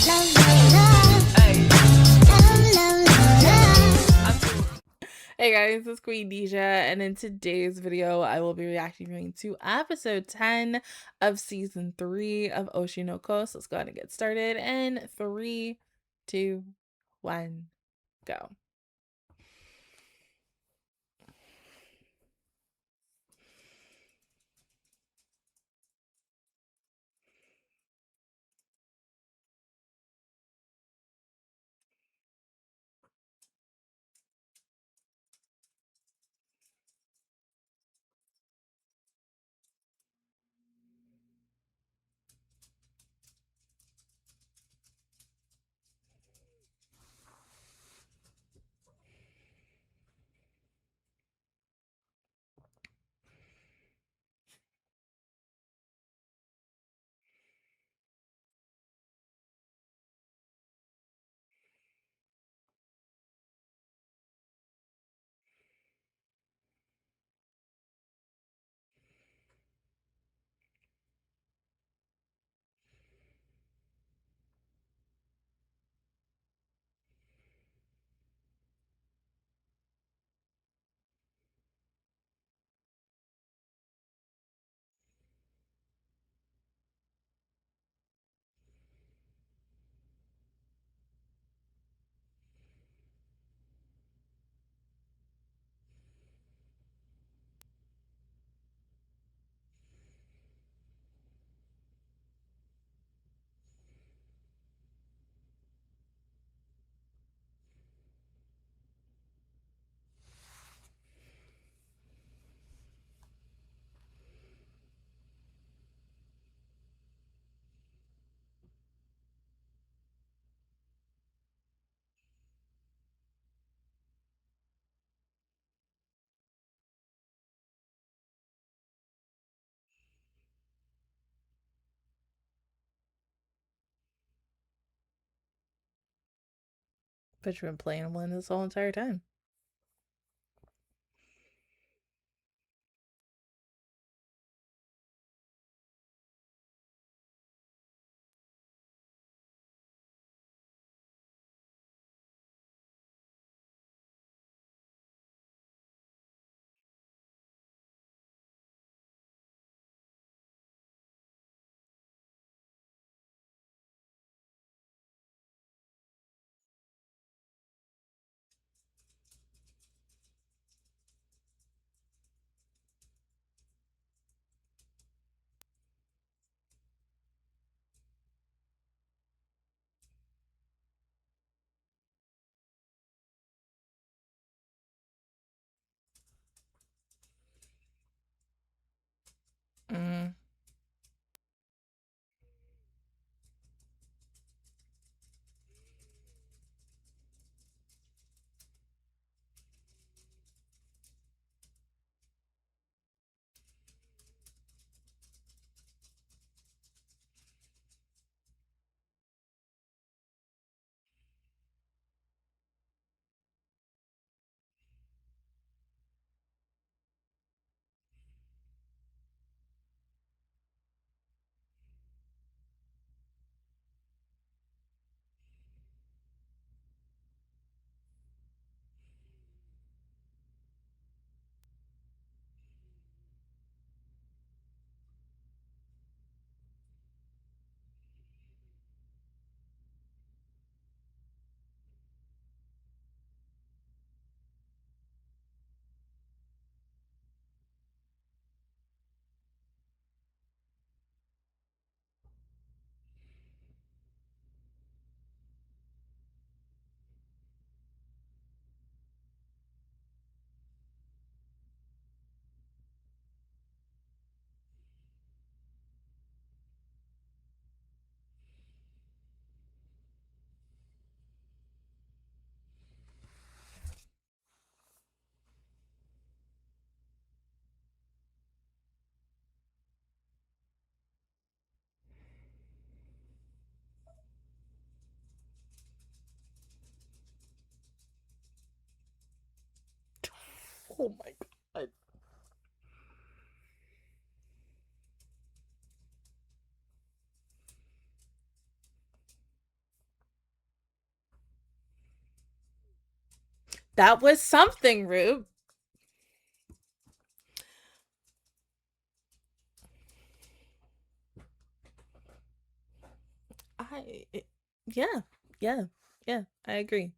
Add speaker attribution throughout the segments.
Speaker 1: Hey guys, this is Queendija, and in today's video, I will be reacting to episode 10 of season 3 of Oshi no Ko. So let's go ahead and get started. In 3, 2, 1, go. But you've been playing one this whole entire time. Mm. Oh my god. That was something, Rube. Yeah, I agree.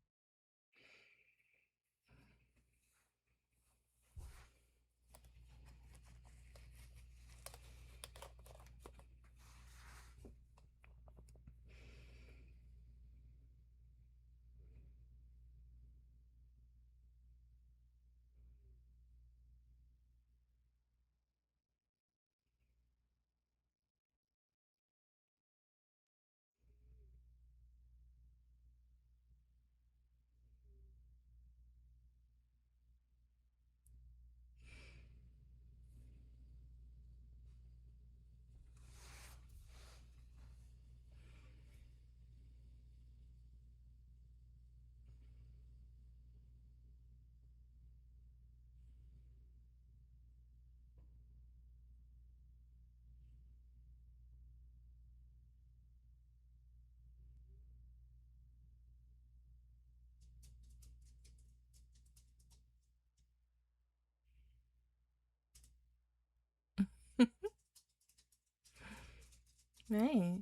Speaker 1: Right.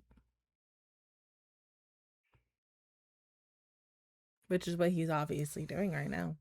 Speaker 1: Which is what he's obviously doing right now.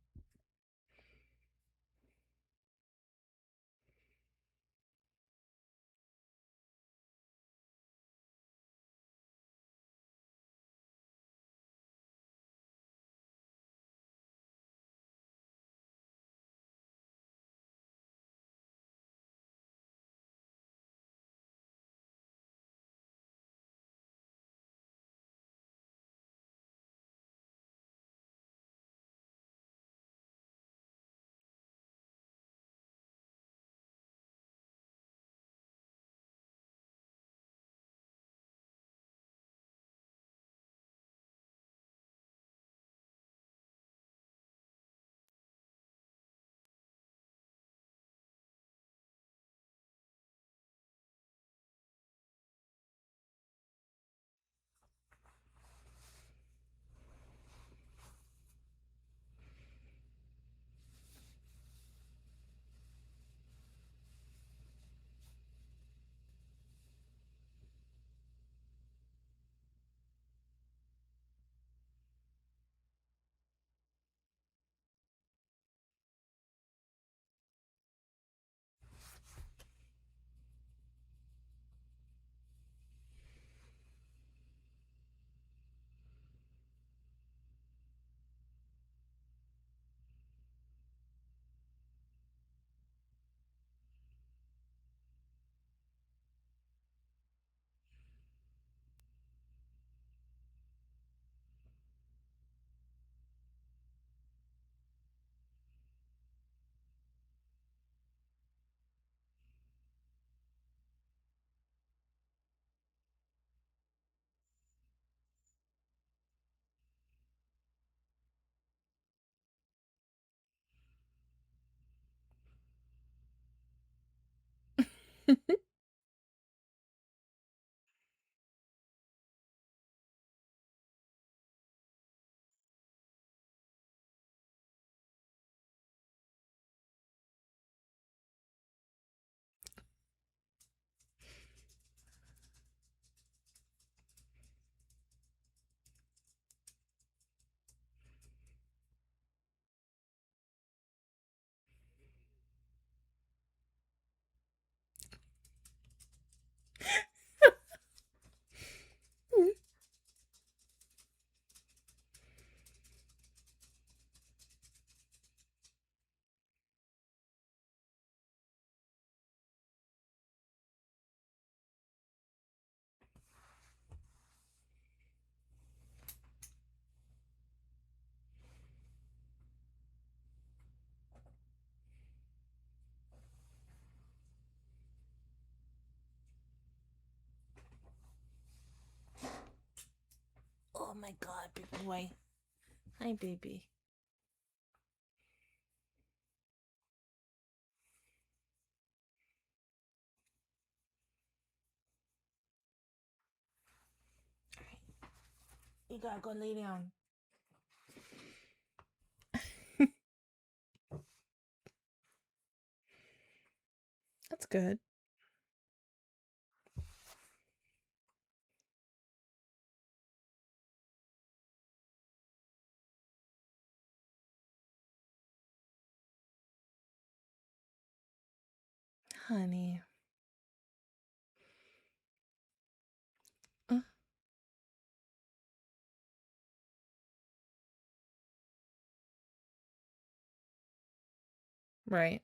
Speaker 1: Oh my god, big boy. Hi, baby. You gotta go lay down. good. Honey. Right.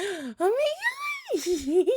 Speaker 1: Oh my god!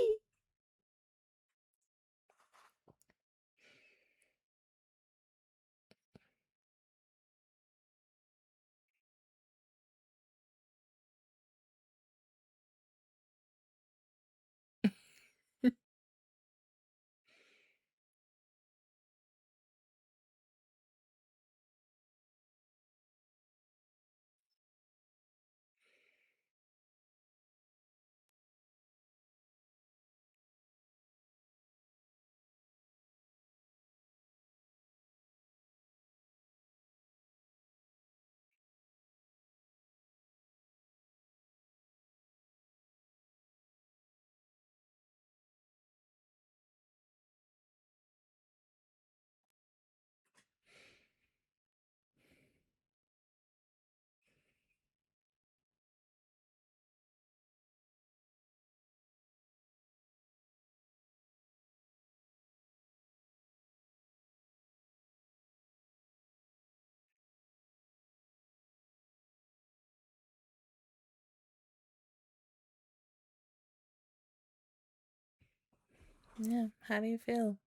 Speaker 1: Yeah, how do you feel?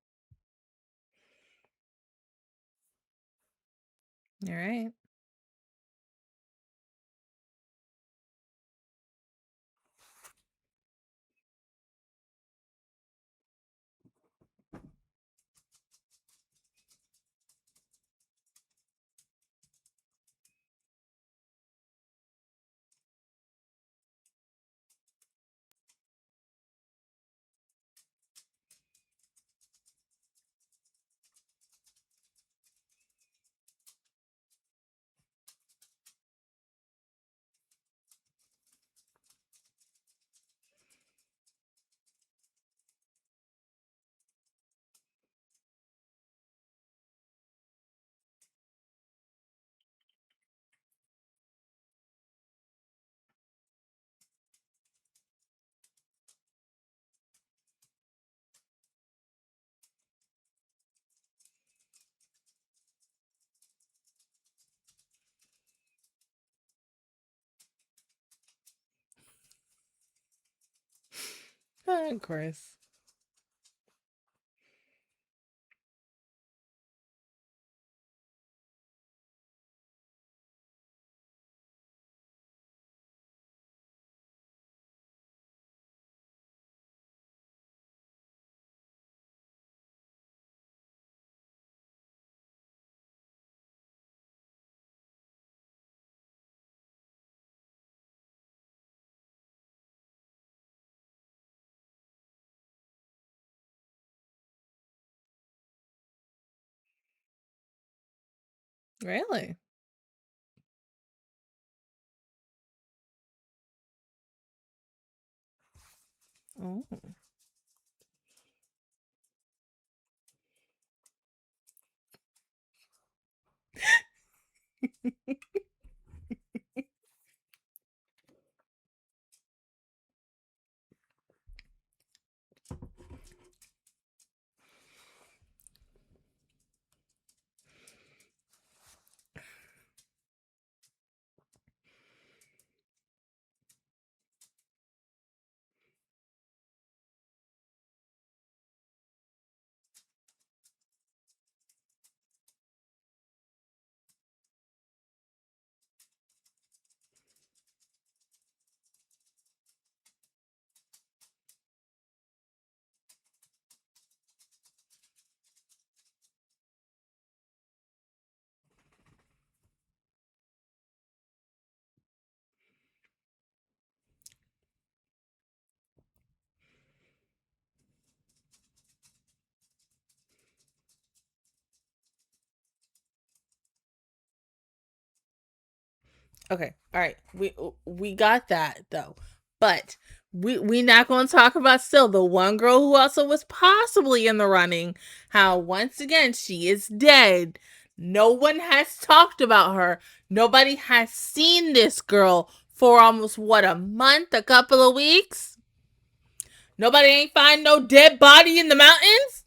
Speaker 1: All right. Of course. Really? Oh. Okay. All right. We got that though. But we not going to talk about still the one girl who also was possibly in the running. How once again she is dead. No one has talked about her. Nobody has seen this girl for almost what, a month, a couple of weeks. Nobody ain't find no dead body in the mountains.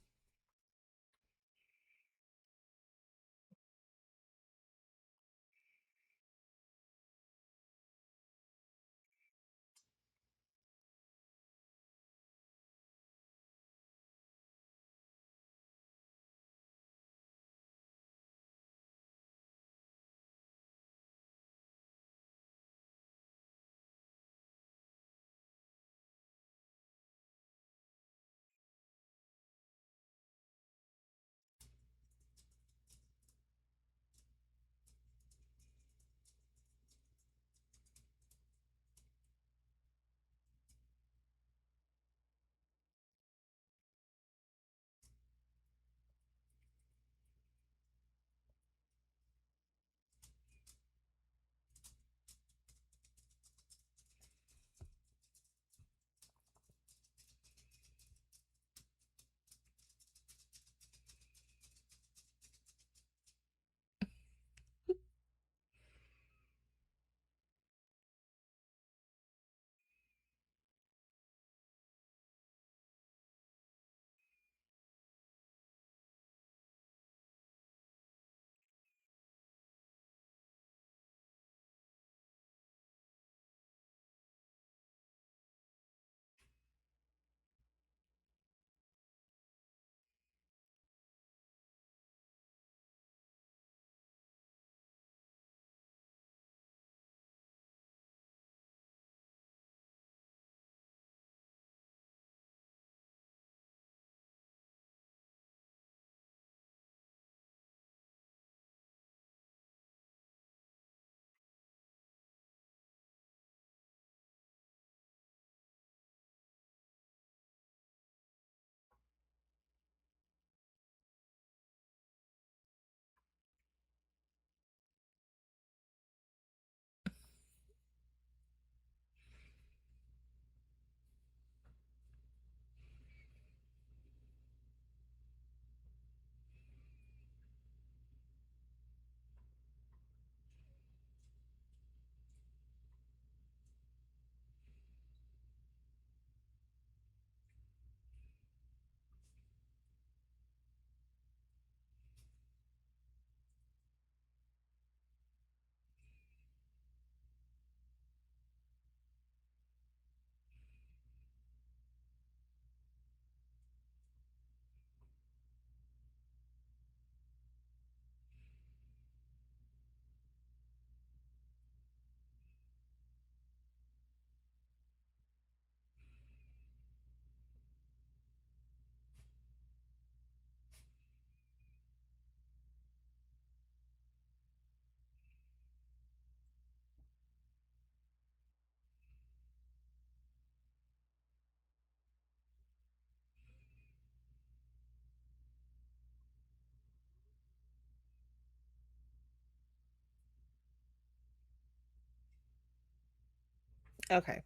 Speaker 1: Okay.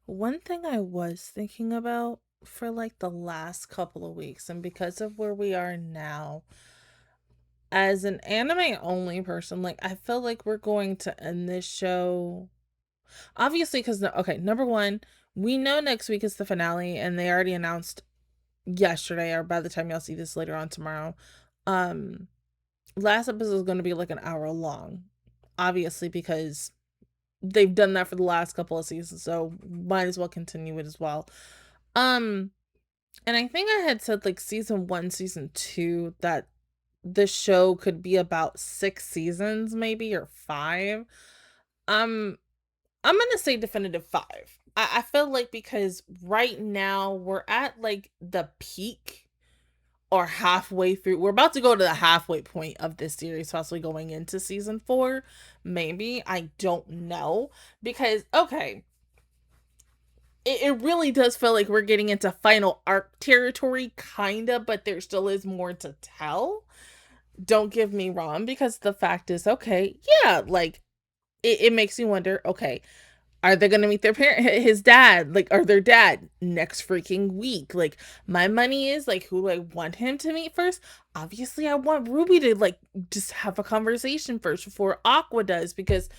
Speaker 1: One thing I was thinking about for like the last couple of weeks, and because of where we are now, as an anime only person, like I feel like we're going to end this show. Obviously, because, okay, number one, we know next week is the finale, and they already announced yesterday, or by the time y'all see this later on tomorrow. Um, Last episode is going to be like an hour long, obviously, because they've done that for the last couple of seasons, so might as well continue it as well. Um, and I think I had said like season 1, season 2 that the show could be about 6 seasons maybe, or 5. Um I'm gonna say definitive 5. I feel like because right now we're at like the peak or halfway through. We're about to go to the halfway point of this series, possibly going into season 4. Maybe. I don't know. Because, okay, it really does feel like we're getting into final arc territory, kinda, but there still is more to tell. Don't get me wrong, because the fact is, okay, yeah, like, it makes me wonder, okay, are they gonna meet their parent, his dad, like, or their dad next freaking week? Like, my money is like, who do I want him to meet first? Obviously, I want Ruby to like just have a conversation first before Aqua does, because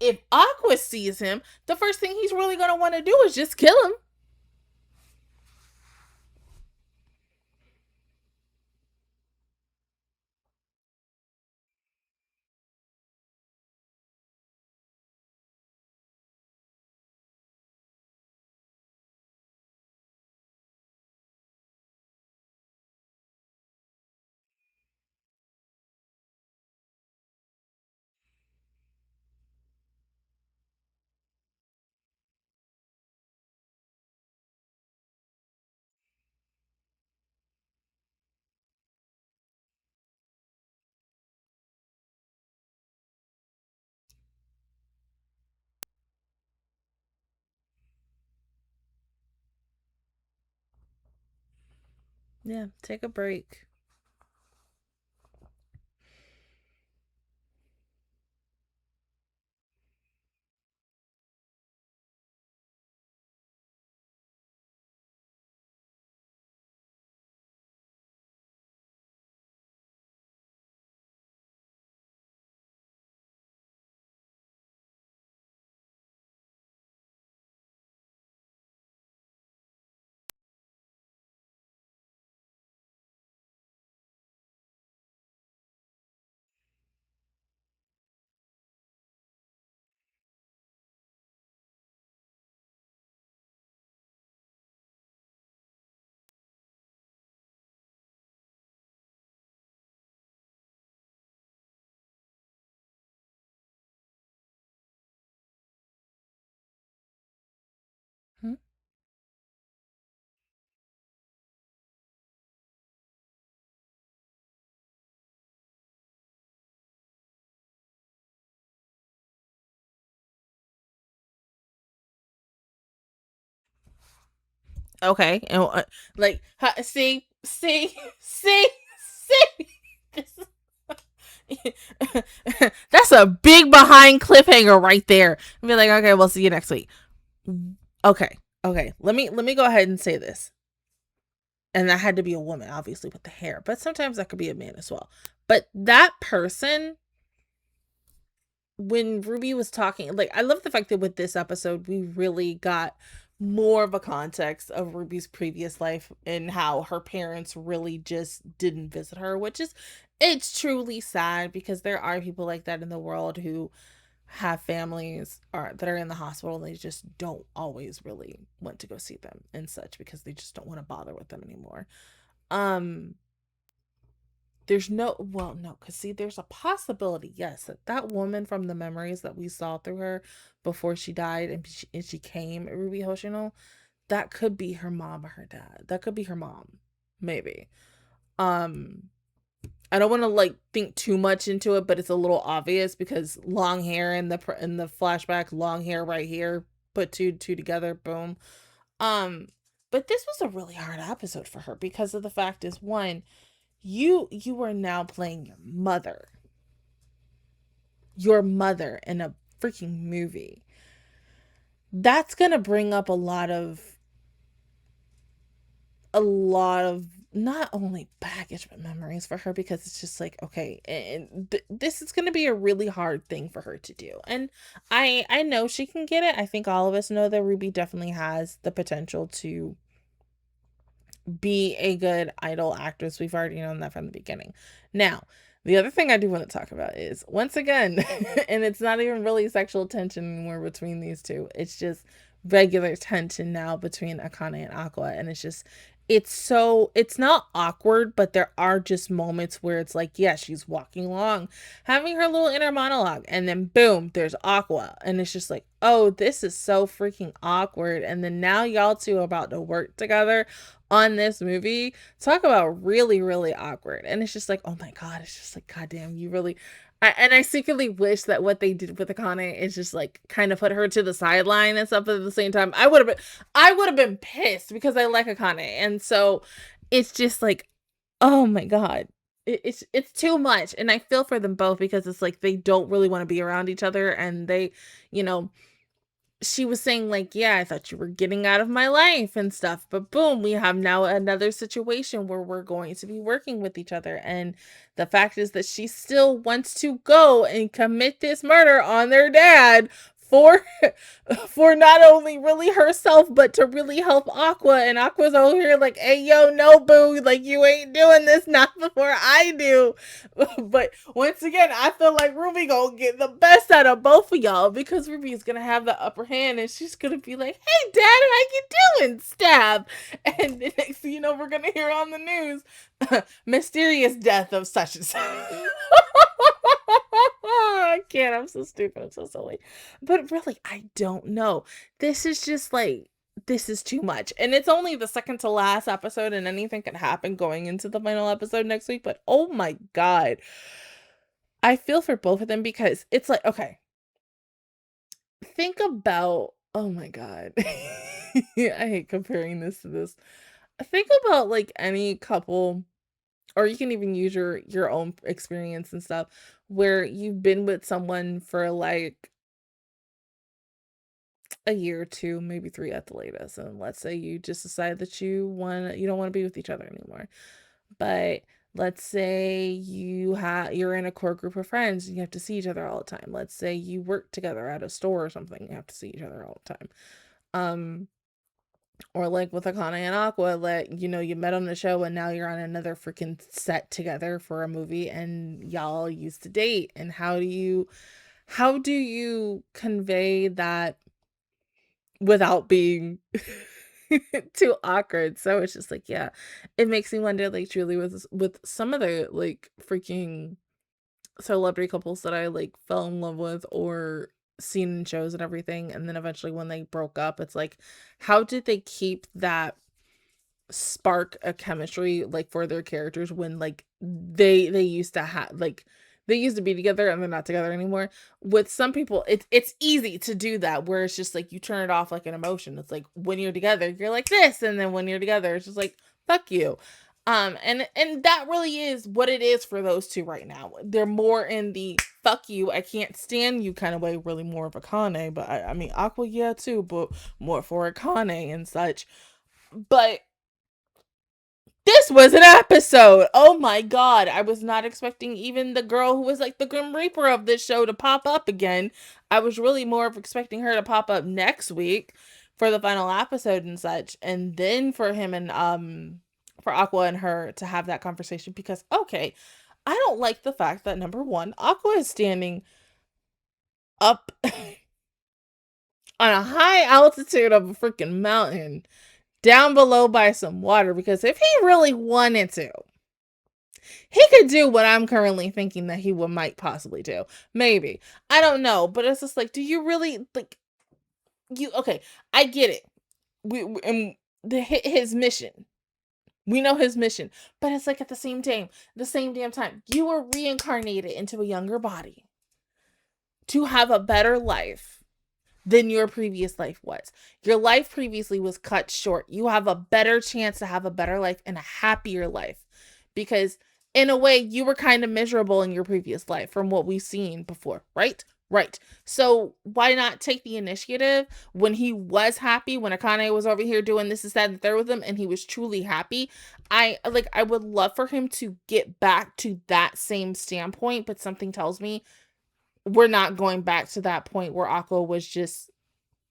Speaker 1: if Aqua sees him, the first thing he's really gonna want to do is just kill him. Yeah, take a break. Hmm? Okay, and like, see, see. That's a big behind cliffhanger right there. I'll be like, okay, we'll see you next week. Okay, okay. Let me go ahead and say this. And that had to be a woman, obviously, with the hair, but sometimes that could be a man as well. But that person, when Ruby was talking, like, I love the fact that with this episode, we really got more of a context of Ruby's previous life and how her parents really just didn't visit her, which is, it's truly sad, because there are people like that in the world who have families or that are in the hospital, and they just don't always really want to go see them and such, because they just don't want to bother with them anymore. um there's no, well, no, because see, there's a possibility, yes, that that woman from the memories that we saw through her before she died, and she came Ruby Hoshino, that could be her mom or her dad. That could be her mom, maybe. um I don't want to like think too much into it, but it's a little obvious, because long hair in the flashback, long hair right here, put two together, boom. Um, but this was a really hard episode for her, because of the fact is, one, you are now playing your mother in a freaking movie. that's gonna bring up a lot of not only baggage but memories for her, because it's just like, okay, and this is going to be a really hard thing for her to do. And I know she can get it. I think all of us know that Ruby definitely has the potential to be a good idol actress. We've already known that from the beginning. Now, the other thing I do want to talk about is, once again, and it's not even really sexual tension anymore between these two. It's just regular tension now between Akane and Aqua. And it's not awkward, but there are just moments where it's like, yeah, she's walking along, having her little inner monologue, and then boom, there's Aqua. And it's just like, oh, this is so freaking awkward. And then now y'all two are about to work together on this movie. Talk about really, really awkward. And it's just like, oh my God, it's just like, goddamn, you really. I secretly wish that what they did with Akane is just like kind of put her to the sideline and stuff. But at the same time, I would have been pissed because I like Akane. And so it's just like, oh my God. It's too much. And I feel for them both, because it's like they don't really want to be around each other. And they, you know, she was saying like, yeah, I thought you were getting out of my life and stuff, but boom, we have now another situation where we're going to be working with each other. And the fact is that she still wants to go and commit this murder on their dad for for not only really herself, but to really help Aqua. And Aqua's over here like, hey, yo, no, boo, like, you ain't doing this, not before I do. But once again, I feel like Ruby gonna get the best out of both of y'all, because Ruby's gonna have the upper hand, and she's gonna be like, hey, dad, how you doing? Stab. And the next thing you know, we're gonna hear on the news, mysterious death of such and such. I can't. I'm so stupid. I'm so silly. But really, I don't know. This is just like, this is too much. And it's only the second to last episode, and anything can happen going into the final episode next week. But oh my God. I feel for both of them, because it's like, okay, think about, oh my God. I hate comparing this to this. Think about like any couple, or you can even use your own experience and stuff, where you've been with someone for like a year or two, maybe 3 at the latest, and let's say you just decide that you don't want to be with each other anymore. But let's say you're in a core group of friends and you have to see each other all the time. Let's say you work together at a store or something, you have to see each other all the time. Or like with Akane and Aqua, you met on the show and now you're on another freaking set together for a movie, and y'all used to date. And how do you convey that without being too awkward? So it's just like, yeah, it makes me wonder, like, truly, with some of the like freaking celebrity couples that I like fell in love with or seen in shows and everything, and then eventually when they broke up, it's like, how did they keep that spark of chemistry like for their characters when like they used to have like they used to be together and they're not together anymore? With some people, it's easy to do that, where it's just like you turn it off like an emotion. It's like when you're together, you're like this, and then when you're together, it's just like, fuck you. And that really is what it is for those two right now. They're more in the fuck you, I can't stand you kind of way, really more of Akane, but I mean Aqua, yeah, too, but more for Akane and such. But this was an episode. Oh my God. I was not expecting even the girl who was like the Grim Reaper of this show to pop up again. I was really more of expecting her to pop up next week for the final episode and such. And then for him and for Aqua and her to have that conversation, because okay, I don't like the fact that, number one, Aqua is standing up on a high altitude of a freaking mountain, down below by some water, because if he really wanted to, he could do what I'm currently thinking that he might possibly do. Maybe. I don't know. But it's just like, do you really, like, okay, I get it. And his mission. We know his mission. But it's like, at the same damn time, you were reincarnated into a younger body to have a better life than your previous life was. Your life previously was cut short. You have a better chance to have a better life and a happier life, because in a way you were kind of miserable in your previous life from what we've seen before, right? Right. So why not take the initiative when he was happy, when Akane was over here doing this, that, and the third with him, and he was truly happy? I would love for him to get back to that same standpoint, but something tells me we're not going back to that point where Akko was just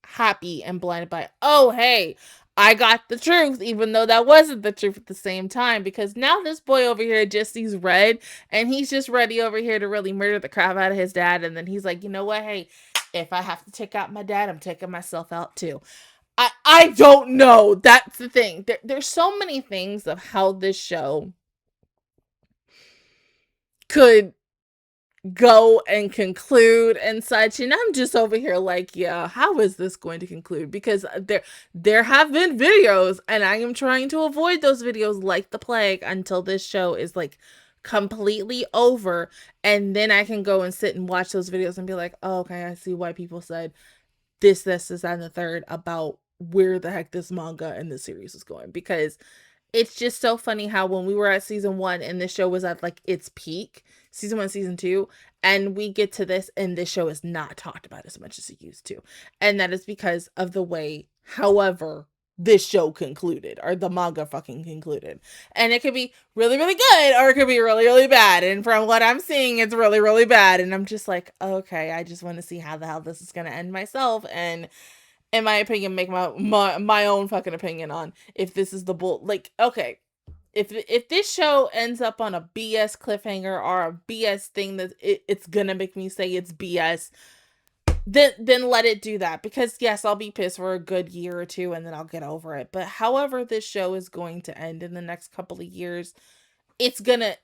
Speaker 1: happy and blinded by, oh, hey, I got the truth, even though that wasn't the truth at the same time, because now this boy over here just sees red, and he's just ready over here to really murder the crap out of his dad, and then he's like, you know what, hey, if I have to take out my dad, I'm taking myself out too. I don't know. That's the thing. There's so many things of how this show could go and conclude and such, and I'm just over here like, yeah, how is this going to conclude? Because there have been videos, and I am trying to avoid those videos like the plague until this show is like completely over, and then I can go and sit and watch those videos and be like, oh, okay, I see why people said this, and the third about where the heck this manga and this series is going. Because it's just so funny how when we were at season 1 and this show was at like its peak, season 1, season 2, and we get to this and this show is not talked about as much as it used to. And that is because of the way, however, this show concluded, or the manga fucking concluded. And it could be really, really good, or it could be really, really bad. And from what I'm seeing, it's really, really bad. And I'm just like, okay, I just want to see how the hell this is going to end myself. And in my opinion, make my own fucking opinion on if this is the bull. Like, okay, if this show ends up on a BS cliffhanger or a BS thing that it's gonna make me say it's BS, then let it do that. Because yes, I'll be pissed for a good year or two and then I'll get over it. But however this show is going to end in the next couple of years, it's gonna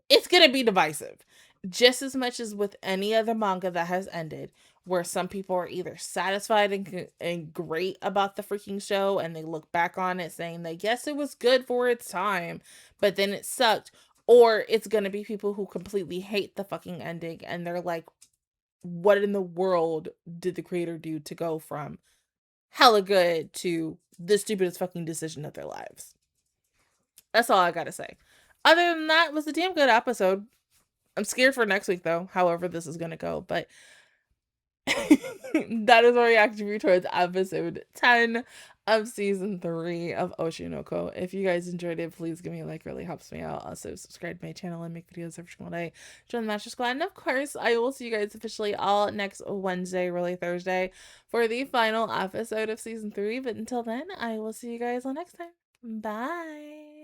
Speaker 1: be divisive. Just as much as with any other manga that has ended, where some people are either satisfied and great about the freaking show and they look back on it saying that yes, it was good for its time, but then it sucked. Or it's going to be people who completely hate the fucking ending and they're like, what in the world did the creator do to go from hella good to the stupidest fucking decision of their lives? That's all I gotta say. Other than that, it was a damn good episode. I'm scared for next week, though, however this is going to go. But that is our reaction review towards episode 10 of season 3 of Oshi no Ko. If you guys enjoyed it, please give me a like. Really helps me out. Also, subscribe to my channel and make videos every single day. Join the Master Squad. And of course, I will see you guys officially all next Wednesday, really Thursday, for the final episode of season 3. But until then, I will see you guys all next time. Bye.